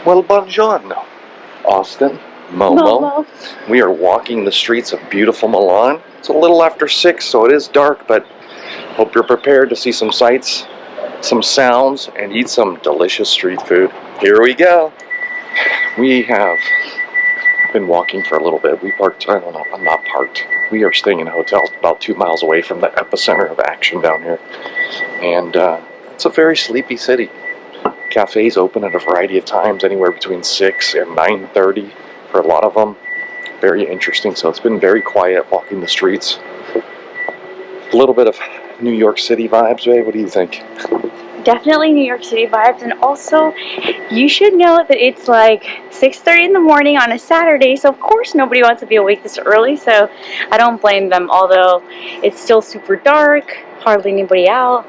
Well, buongiorno, Austin, Momo. We are walking the streets of beautiful Milan. It's a little after 6, so it is dark, but hope you're prepared to see some sights, some sounds, and eat some delicious street food. Here we go. We have been walking for a little bit. We parked, I don't know, I'm not parked. We are staying in a hotel about 2 miles away from the epicenter of action down here. And it's a very sleepy city. Cafes open at a variety of times, anywhere between 6 and 9:30 for a lot of them. Very interesting. So it's been very quiet walking the streets. A little bit of New York City vibes, babe. What do you think? Definitely New York City vibes, and also you should know that it's like 6:30 in the morning on a Saturday, so of course nobody wants to be awake this early, so I don't blame them, although it's still super dark, hardly anybody out,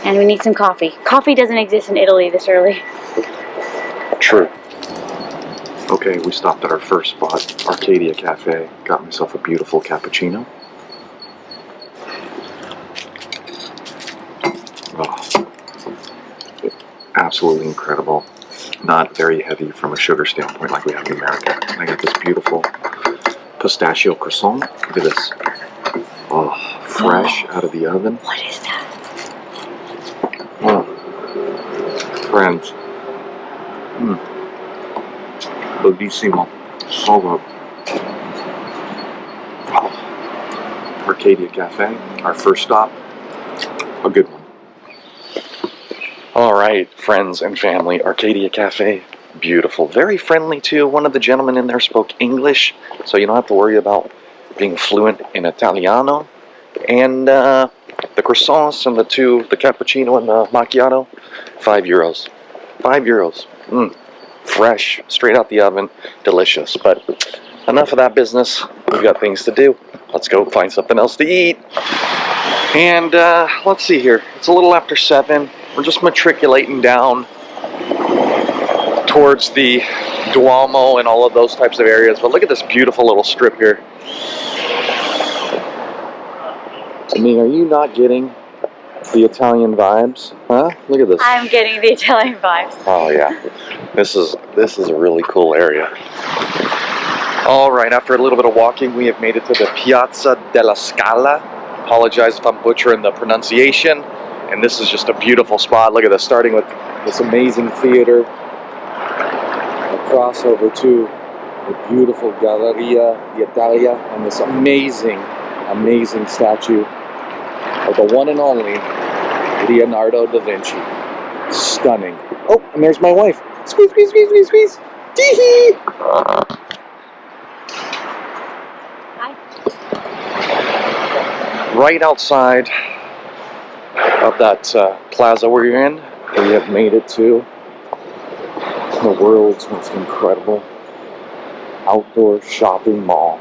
and we need some coffee. Coffee doesn't exist in Italy this early. True. Okay, we stopped at our first spot, Arcadia Cafe. Got myself a beautiful cappuccino. Oh, absolutely incredible. Not very heavy from a sugar standpoint like we have in America. And I got this beautiful pistachio croissant. Look at this. Oh, fresh out of the oven. What is that? Oh, friends. Bellissimo. So good. Oh. Arcadia Cafe, our first stop. A good one. Alright, friends and family, Arcadia Cafe, beautiful. Very friendly too. One of the gentlemen in there spoke English, so you don't have to worry about being fluent in Italiano. And the croissants and the cappuccino and the macchiato, €5. €5. Fresh, straight out the oven, delicious. But enough of that business. We've got things to do. Let's go find something else to eat. And let's see here. It's a little after 7. We're just matriculating down towards the Duomo and all of those types of areas. But look at this beautiful little strip here. I mean, are you not getting the Italian vibes? Huh? Look at this. I'm getting the Italian vibes. Oh yeah. This is a really cool area. All right, after a little bit of walking, we have made it to the Piazza della Scala. Apologize if I'm butchering the pronunciation. And this is just a beautiful spot. Look at this, starting with this amazing theater. Across over to the beautiful Galleria d'Italia and this amazing, amazing statue of the one and only Leonardo da Vinci. Stunning. Oh, and there's my wife. Squeeze, squeeze, squeeze, squeeze, squeeze. Tee-hee! Hi. Right outside of that plaza we're in, we have made it to the world's most incredible outdoor shopping mall.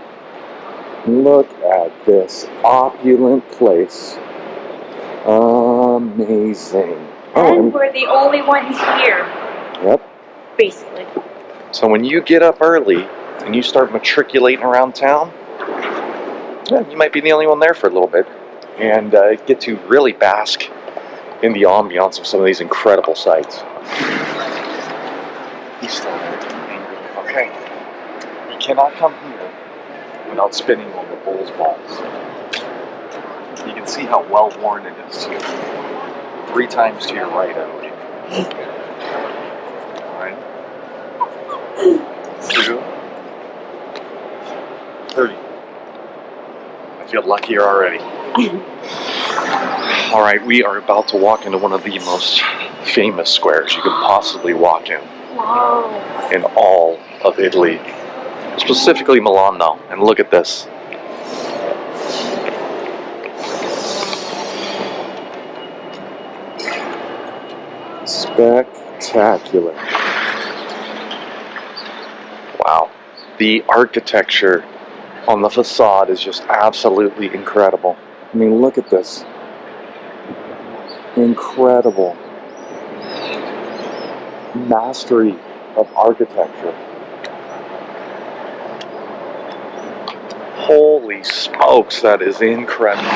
Look at this opulent place. Amazing. And we're the only ones here. Yep. Basically. So when you get up early and you start matriculating around town, yeah, you might be the only one there for a little bit. And get to really bask in the ambiance of some of these incredible sights. He's still there. Okay. You cannot come here without spinning on the bull's balls. You can see how well worn it is too. 3 times to your right, I believe. Alright. 2. 30. I feel luckier already. Alright, we are about to walk into one of the most famous squares you could possibly walk in. Whoa. In all of Italy. Specifically Milan though. And look at this. Spectacular. Wow. The architecture on the facade is just absolutely incredible. I mean, look at this. Incredible mastery of architecture. Holy smokes, that is incredible.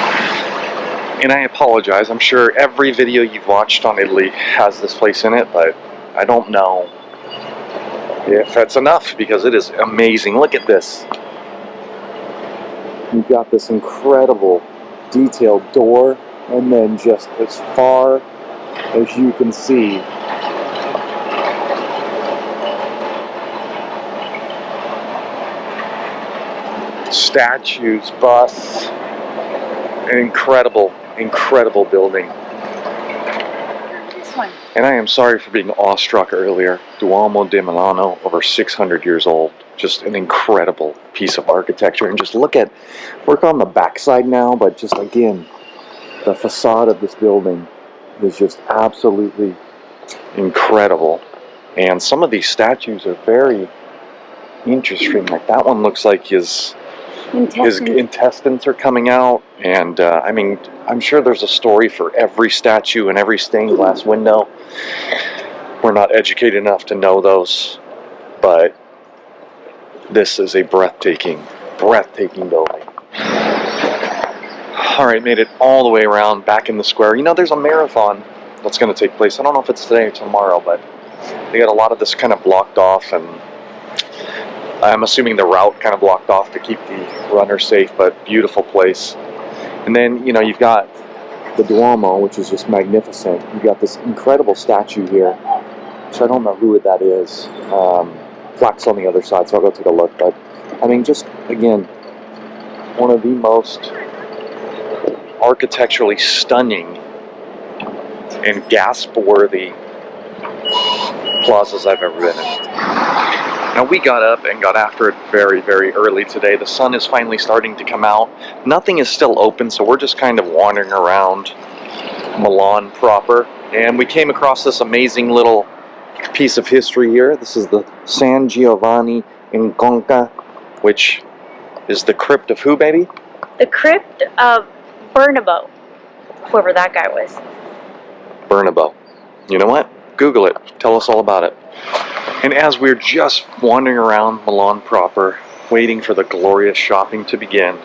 And I apologize, I'm sure every video you've watched on Italy has this place in it, but I don't know if that's enough, because it is amazing. Look at this. You've got this incredible detailed door, and then just as far as you can see, statues, busts, an incredible, incredible building. This one. And I am sorry for being awestruck earlier. Duomo di Milano, over 600 years old. Just an incredible piece of architecture. And just look at, work on the backside now, but just again, the facade of this building is just absolutely incredible. And some of these statues are very interesting. Like that one looks like his intestines are coming out. And I mean, I'm sure there's a story for every statue and every stained glass window. We're not educated enough to know those, but this is a breathtaking building. Alright, made it all the way around, back in the square. You know, there's a marathon that's going to take place. I don't know if it's today or tomorrow, but they got a lot of this kind of blocked off, and I'm assuming the route kind of blocked off to keep the runners safe, but beautiful place. And then, you know, you've got the Duomo, which is just magnificent. You've got this incredible statue here, which I don't know who that is. Plaques on the other side, so I'll go take a look. But, I mean, just, again, one of the most architecturally stunning and gasp-worthy plazas I've ever been in. Now, we got up and got after it very, very early today. The sun is finally starting to come out. Nothing is still open, so we're just kind of wandering around Milan proper. And we came across this amazing little piece of history here. This is the San Giovanni in Conca, which is the crypt of who, baby? The crypt of Bernabo, whoever that guy was. Bernabo. You know what? Google it. Tell us all about it. And as we're just wandering around Milan proper, waiting for the glorious shopping to begin,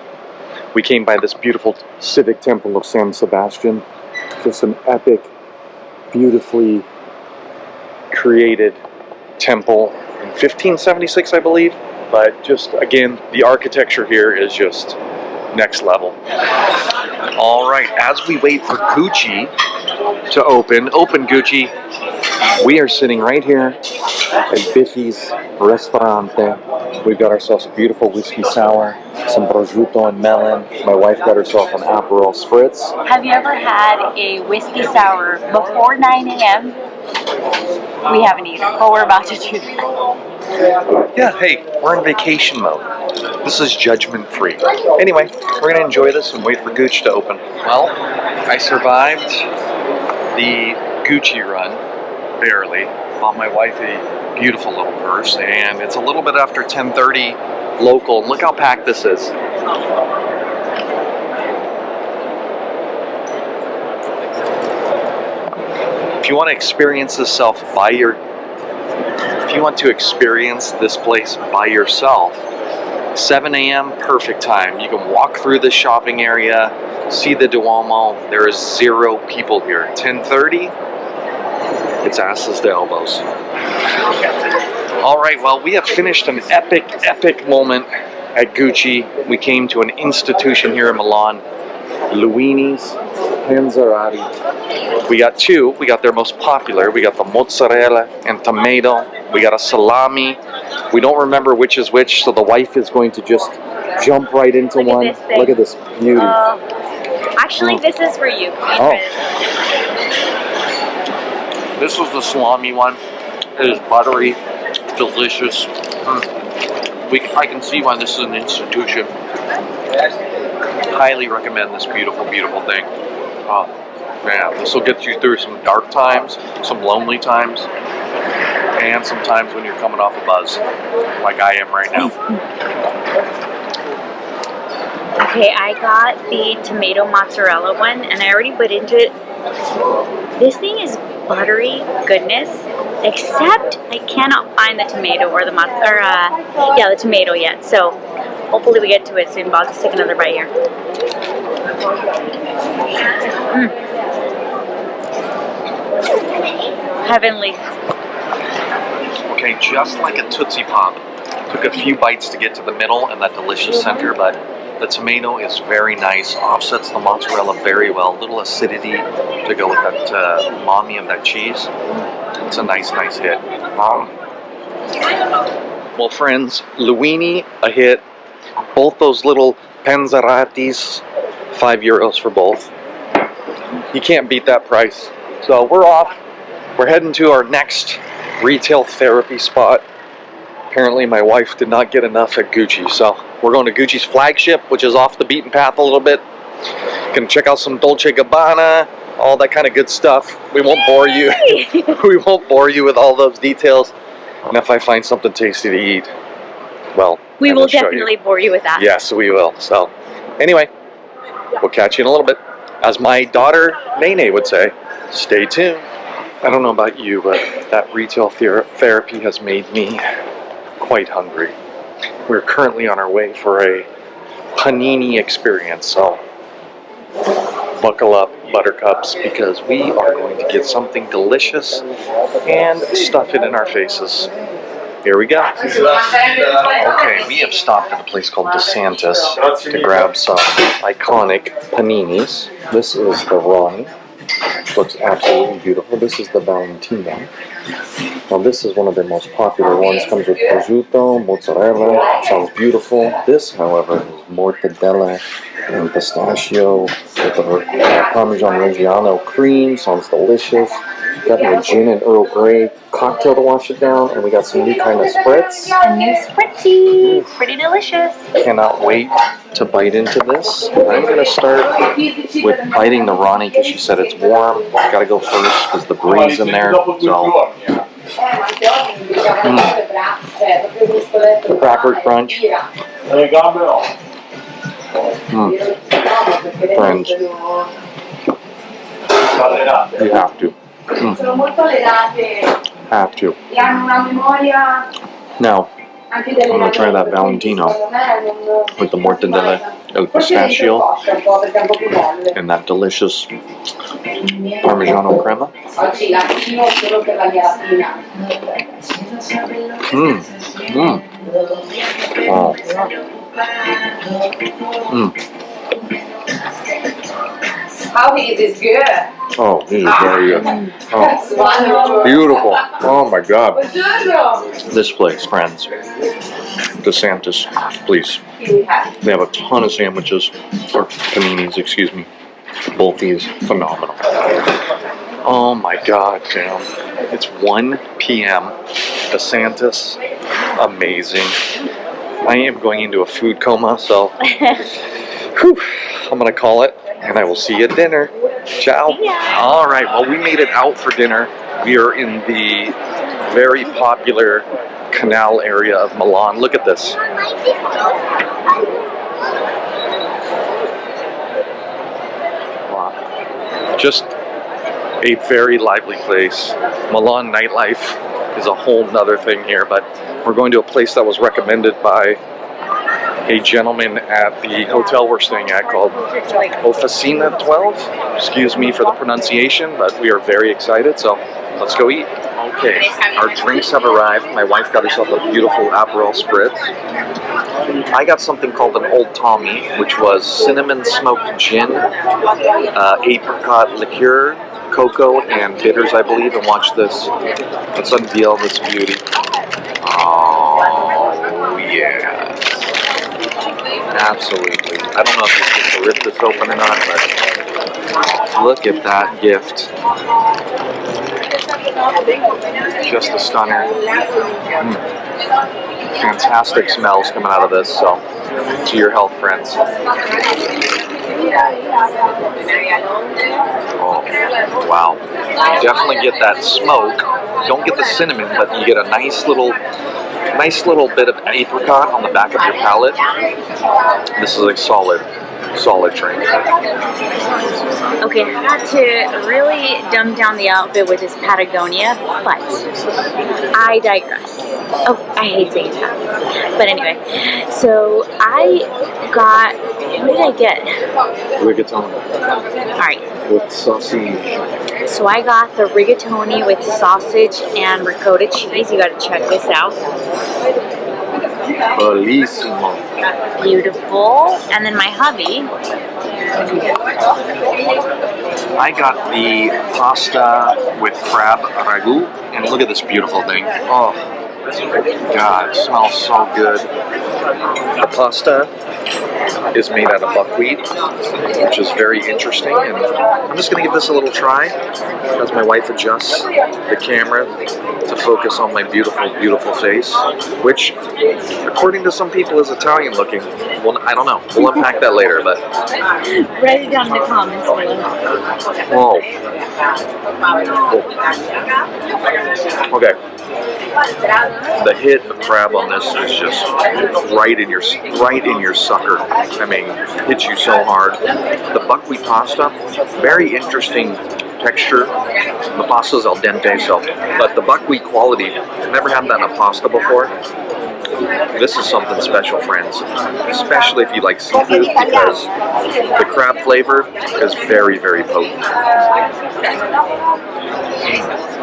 we came by this beautiful civic temple of San Sebastian. Just an epic, beautifully created temple in 1576, I believe. But just, again, the architecture here is just next level. Alright, as we wait for Gucci to open Gucci, we are sitting right here at Biffy's Ristorante. We've got ourselves a beautiful whiskey sour, some prosciutto and melon. My wife got herself an Aperol Spritz. Have you ever had a whiskey sour before 9 a.m.? We haven't either, but we're about to do that. Yeah, hey, we're in vacation mode. This is judgment free. Anyway, we're going to enjoy this and wait for Gucci to open. Well, I survived the Gucci run, barely. Bought my wife a beautiful little purse, and it's a little bit after 10:30 local. And look how packed this is. If you want to experience this place by yourself, 7 a.m. perfect time. You can walk through the shopping area, see the Duomo. There is 0 people here. 10:30, it's asses to elbows. Alright, well, we have finished an epic moment at Gucci. We came to an institution here in Milan, Luini's Panzerotti. We got 2. We got their most popular. We got the mozzarella and tomato. We got a salami. We don't remember which is which, so the wife is going to just jump right into one. Look at this beauty. Actually, this is for you. Oh. This was the salami one. It is buttery, delicious. I can see why this is an institution. Highly recommend this beautiful, beautiful thing. Oh, man, this will get you through some dark times, some lonely times, and sometimes when you're coming off a buzz, like I am right now. Okay, I got the tomato mozzarella one, and I already bit into it. This thing is buttery goodness, except I cannot find the tomato or the the tomato yet. So hopefully we get to it soon. But I'll just take another bite here. Heavenly. Okay, just like a Tootsie Pop. Took a few bites to get to the middle and that delicious center, but the tomato is very nice, offsets the mozzarella very well. A little acidity to go with that umami of that cheese. It's a nice hit. Well, friends, Luini, a hit. Both those little panzeratis, €5 for both. You can't beat that price. So we're off. We're heading to our next retail therapy spot. Apparently my wife did not get enough at Gucci, so we're going to Gucci's flagship, which is off the beaten path a little bit. Gonna check out some Dolce & Gabbana, all that kind of good stuff. We won't bore you. We won't bore you with all those details. And if I find something tasty to eat, well, we will definitely bore you with that. Yes, we will. So anyway, we'll catch you in a little bit. As my daughter Nene would say, stay tuned. I don't know about you, but that retail therapy has made me quite hungry. We're currently on our way for a panini experience, so buckle up, buttercups, because we are going to get something delicious and stuff it in our faces. Here we go. Okay, we have stopped at a place called DeSantis to grab some iconic paninis. This is the Ronnie, which looks absolutely beautiful. This is the Valentino. Now this is one of their most popular ones. Comes with prosciutto, mozzarella. Sounds beautiful. This, however, is mortadella and pistachio with a Parmesan Reggiano cream. Sounds delicious. Got a gin and Earl Grey cocktail to wash it down, and we got some new kind of spritz. A new spritzy. It's pretty delicious. Cannot wait to bite into this. I'm going to start with biting the Ronnie because she said it's warm. Got to go first because the breeze in there. So, cracker crunch. Friends, you have to. Have to. Now, I'm going to try that Valentino with the mortadella, el pistachio, and that delicious Parmigiano crema. How is this good? Oh, this is very good. Oh, beautiful. Oh my God. This place, friends. DeSantis, please. They have a ton of sandwiches, or paninis, excuse me. Both these, phenomenal. Oh my God, Sam. It's 1 p.m. DeSantis, amazing. I am going into a food coma, so whew, I'm going to call it. And I will see you at dinner. Ciao. All right, well, we made it out for dinner. We are in the very popular canal area of Milan. Look at this. Wow. Just a very lively place. Milan nightlife is a whole nother thing here, but we're going to a place that was recommended by a gentleman at the hotel we're staying at called Officina 12. Excuse me for the pronunciation, but we are very excited, so let's go eat. Okay, our drinks have arrived. My wife got herself a beautiful Aperol Spritz. I got something called an Old Tommy, which was cinnamon smoked gin, apricot liqueur, cocoa, and bitters, I believe. And watch this. Let's unveil this beauty. Oh, yeah. Absolutely. I don't know if you can rip this open or not, but look at that gift. Just a stunner. Fantastic smells coming out of this, so to your health, friends. Oh, wow. You definitely get that smoke. Don't get the cinnamon, but you get a nice little bit of apricot on the back of your palate. This is a solid solid train. Okay, I had to really dumb down the outfit with this Patagonia, but I digress. Oh, I hate saying that. But anyway, so I got, what did I get? Rigatoni. Alright, With sausage. so I got the rigatoni with sausage and ricotta cheese. You gotta check this out. Bellissimo. Beautiful. And then my hubby, I got the pasta with crab ragu, and look at this beautiful thing. Oh, God, it smells so good. The pasta is made out of buckwheat, which is very interesting, and I'm just going to give this a little try as my wife adjusts the camera to focus on my beautiful, beautiful face, which, according to some people, is Italian looking. Well, I don't know. We'll unpack that later, but... write it down in the comments below. Whoa. Okay. The hit of crab on this is just right in your sucker. I mean, hits you so hard. The buckwheat pasta, very interesting texture. The pasta's al dente, but the buckwheat quality, never had that in a pasta before. This is something special, friends, especially if you like seafood, because the crab flavor is very, very potent.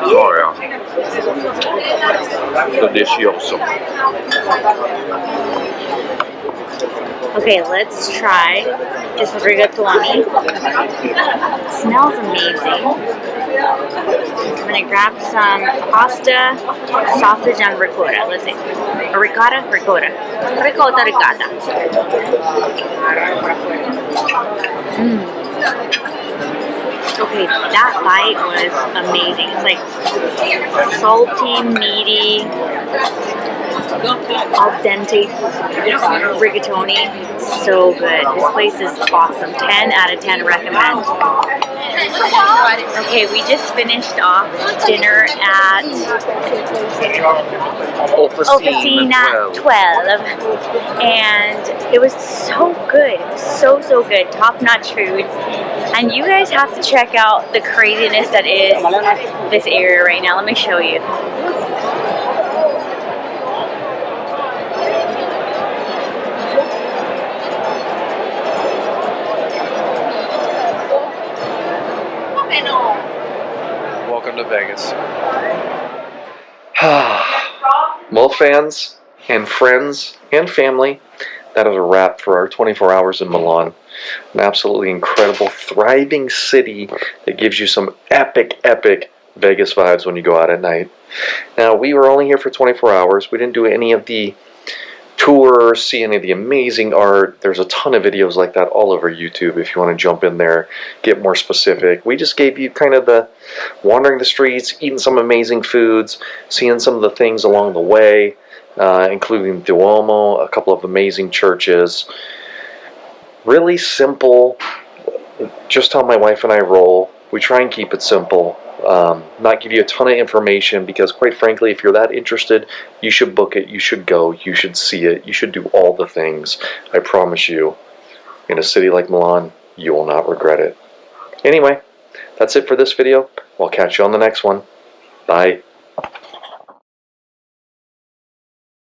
Oh yeah. Delicioso. Okay, let's try this rigatoni. It smells amazing. I'm gonna grab some pasta, sausage, and ricotta. Let's see. Ricotta. Ricotta. Okay, that bite was amazing. It's like salty, meaty, al dente rigatoni. So good. This place is awesome. 10 out of 10 recommend. Okay, we just finished off dinner at Officina 12, and it was so good. So good. Top-notch food. And you guys have to check out the craziness that is this area right now. Let me show you. Welcome to Vegas. Well, fans and friends and family, that is a wrap for our 24 hours in Milan. An absolutely incredible, thriving city that gives you some epic Vegas vibes when you go out at night. Now, we were only here for 24 hours. We didn't do any of the tours, see any of the amazing art. There's a ton of videos like that all over YouTube if you want to jump in there, get more specific. We just gave you kind of the wandering the streets, eating some amazing foods, seeing some of the things along the way, including Duomo, a couple of amazing churches. Really simple, just how my wife and I roll. We try and keep it simple. Not give you a ton of information, because quite frankly, if you're that interested, you should book it, you should go, you should see it, you should do all the things. I promise you, in a city like Milan, you will not regret it. Anyway, that's it for this video. I'll catch you on the next one. Bye.